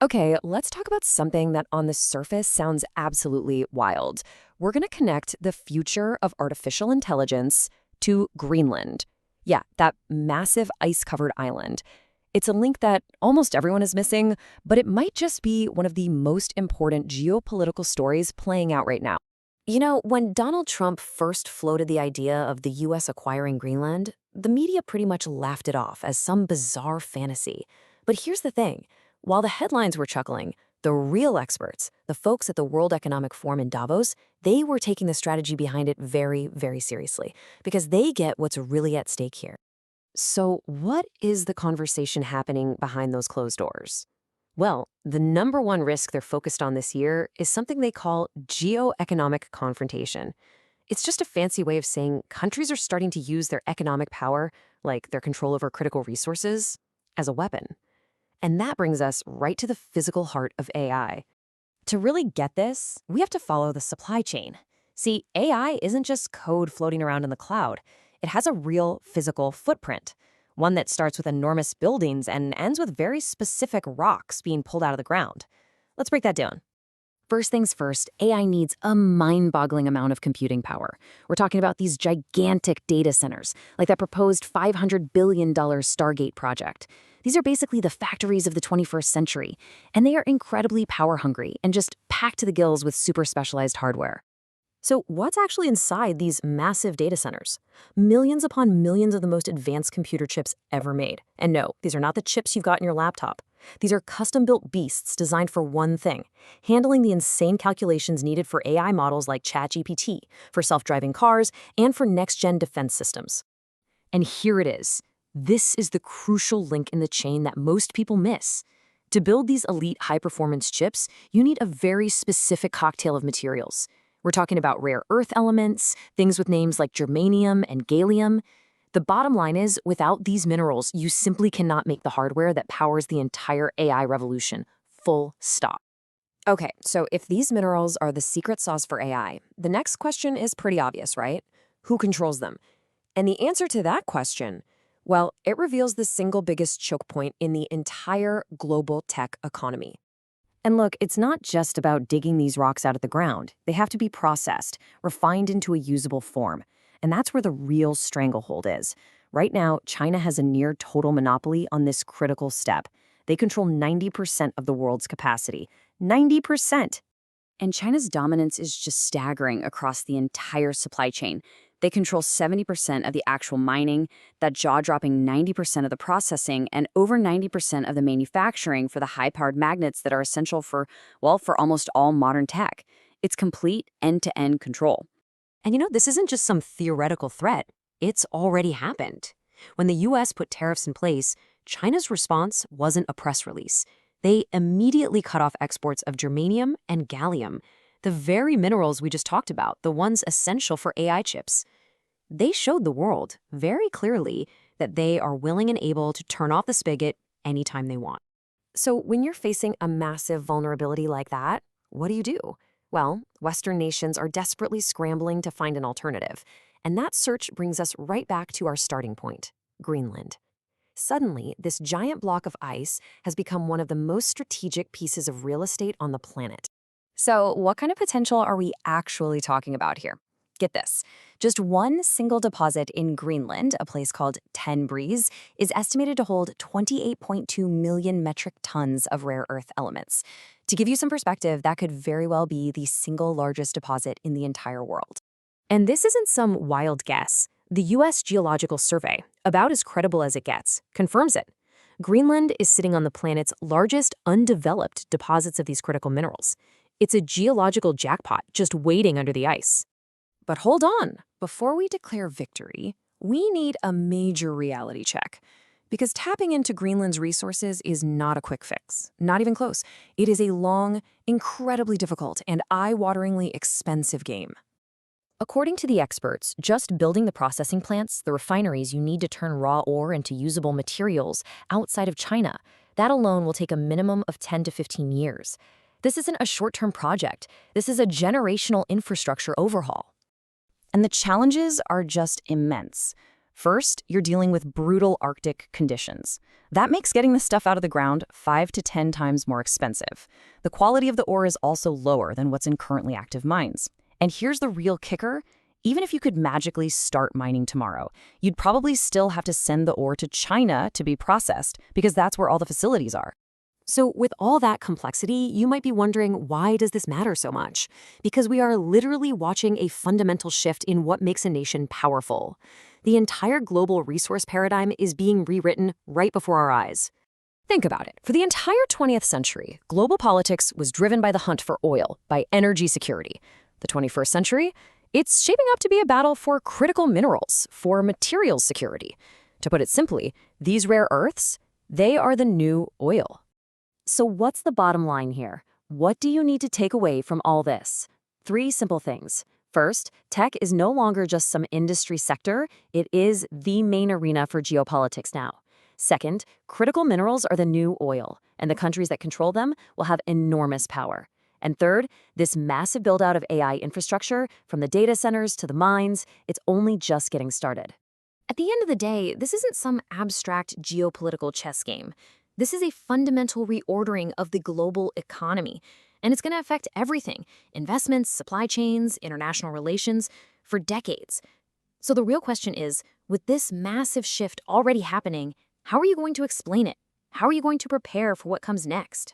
Okay, let's talk about something that on the surface sounds absolutely wild. We're going to connect the future of artificial intelligence to Greenland. Yeah, that massive ice-covered island. It's a link that almost everyone is missing, but it might just be one of the most important geopolitical stories playing out right now. When Donald Trump first floated the idea of the US acquiring Greenland, the media pretty much laughed it off as some bizarre fantasy. But here's the thing. While the headlines were chuckling, the real experts, the folks at the World Economic Forum in Davos, they were taking the strategy behind it very, very seriously because they get what's really at stake here. So, what is the conversation happening behind those closed doors? Well, the number one risk they're focused on this year is something they call geoeconomic confrontation. It's just a fancy way of saying countries are starting to use their economic power, like their control over critical resources, as a weapon. And that brings us right to the physical heart of AI. To really get this, we have to follow the supply chain. See, AI isn't just code floating around in the cloud. It has a real physical footprint, one that starts with enormous buildings and ends with very specific rocks being pulled out of the ground. Let's break that down. First things first, AI needs a mind-boggling amount of computing power. We're talking about these gigantic data centers, like that proposed $500 billion Stargate Project. These are basically the factories of the 21st century, and they are incredibly power-hungry and just packed to the gills with super specialized hardware. So what's actually inside these massive data centers? Millions upon millions of the most advanced computer chips ever made. And no, these are not the chips you've got in your laptop. These are custom-built beasts designed for one thing, handling the insane calculations needed for AI models like ChatGPT, for self-driving cars, and for next-gen defense systems. And here it is. This is the crucial link in the chain that most people miss. To build these elite high-performance chips, you need a very specific cocktail of materials. We're talking about rare earth elements, things with names like germanium and gallium. The bottom line is, without these minerals, you simply cannot make the hardware that powers the entire AI revolution. Full stop. Okay, so if these minerals are the secret sauce for AI, the next question is pretty obvious, right? Who controls them? And the answer to that question, well, it reveals the single biggest choke point in the entire global tech economy. And look, it's not just about digging these rocks out of the ground. They have to be processed, refined into a usable form. And that's where the real stranglehold is. Right now, China has a near total monopoly on this critical step. They control 90% of the world's capacity. 90%! And China's dominance is just staggering across the entire supply chain. They control 70% of the actual mining, that jaw-dropping 90% of the processing, and over 90% of the manufacturing for the high-powered magnets that are essential for almost all modern tech. It's complete end-to-end control. And this isn't just some theoretical threat. It's already happened. When the US put tariffs in place, China's response wasn't a press release. They immediately cut off exports of germanium and gallium, the very minerals we just talked about, the ones essential for AI chips. They showed the world very clearly that they are willing and able to turn off the spigot anytime they want. So when you're facing a massive vulnerability like that, what do? Well, Western nations are desperately scrambling to find an alternative. And that search brings us right back to our starting point, Greenland. Suddenly, this giant block of ice has become one of the most strategic pieces of real estate on the planet. So what kind of potential are we actually talking about here? Get this. Just one single deposit in Greenland, a place called Ten Breeze, is estimated to hold 28.2 million metric tons of rare earth elements. To give you some perspective, that could very well be the single largest deposit in the entire world. And this isn't some wild guess. The U.S. Geological Survey, about as credible as it gets, confirms it. Greenland is sitting on the planet's largest undeveloped deposits of these critical minerals. It's a geological jackpot just waiting under the ice. But hold on, before we declare victory, we need a major reality check. Because tapping into Greenland's resources is not a quick fix, not even close. It is a long, incredibly difficult, and eye-wateringly expensive game. According to the experts, just building the processing plants, the refineries you need to turn raw ore into usable materials outside of China, that alone will take a minimum of 10 to 15 years. This isn't a short-term project. This is a generational infrastructure overhaul. And the challenges are just immense. First, you're dealing with brutal Arctic conditions. That makes getting the stuff out of the ground 5 to 10 times more expensive. The quality of the ore is also lower than what's in currently active mines. And here's the real kicker. Even if you could magically start mining tomorrow, you'd probably still have to send the ore to China to be processed because that's where all the facilities are. So with all that complexity, you might be wondering, why does this matter so much? Because we are literally watching a fundamental shift in what makes a nation powerful. The entire global resource paradigm is being rewritten right before our eyes. Think about it. For the entire 20th century, global politics was driven by the hunt for oil, by energy security. The 21st century, it's shaping up to be a battle for critical minerals, for materials security. To put it simply, these rare earths, they are the new oil. So what's the bottom line here? What do you need to take away from all this? 3 simple things. First, tech is no longer just some industry sector, it is the main arena for geopolitics now. Second, critical minerals are the new oil, and the countries that control them will have enormous power. And third, this massive build-out of AI infrastructure, from the data centers to the mines, it's only just getting started. At the end of the day, this isn't some abstract geopolitical chess game. This is a fundamental reordering of the global economy, and it's going to affect everything: investments, supply chains, international relations, for decades. So the real question is, with this massive shift already happening, how are you going to explain it? How are you going to prepare for what comes next?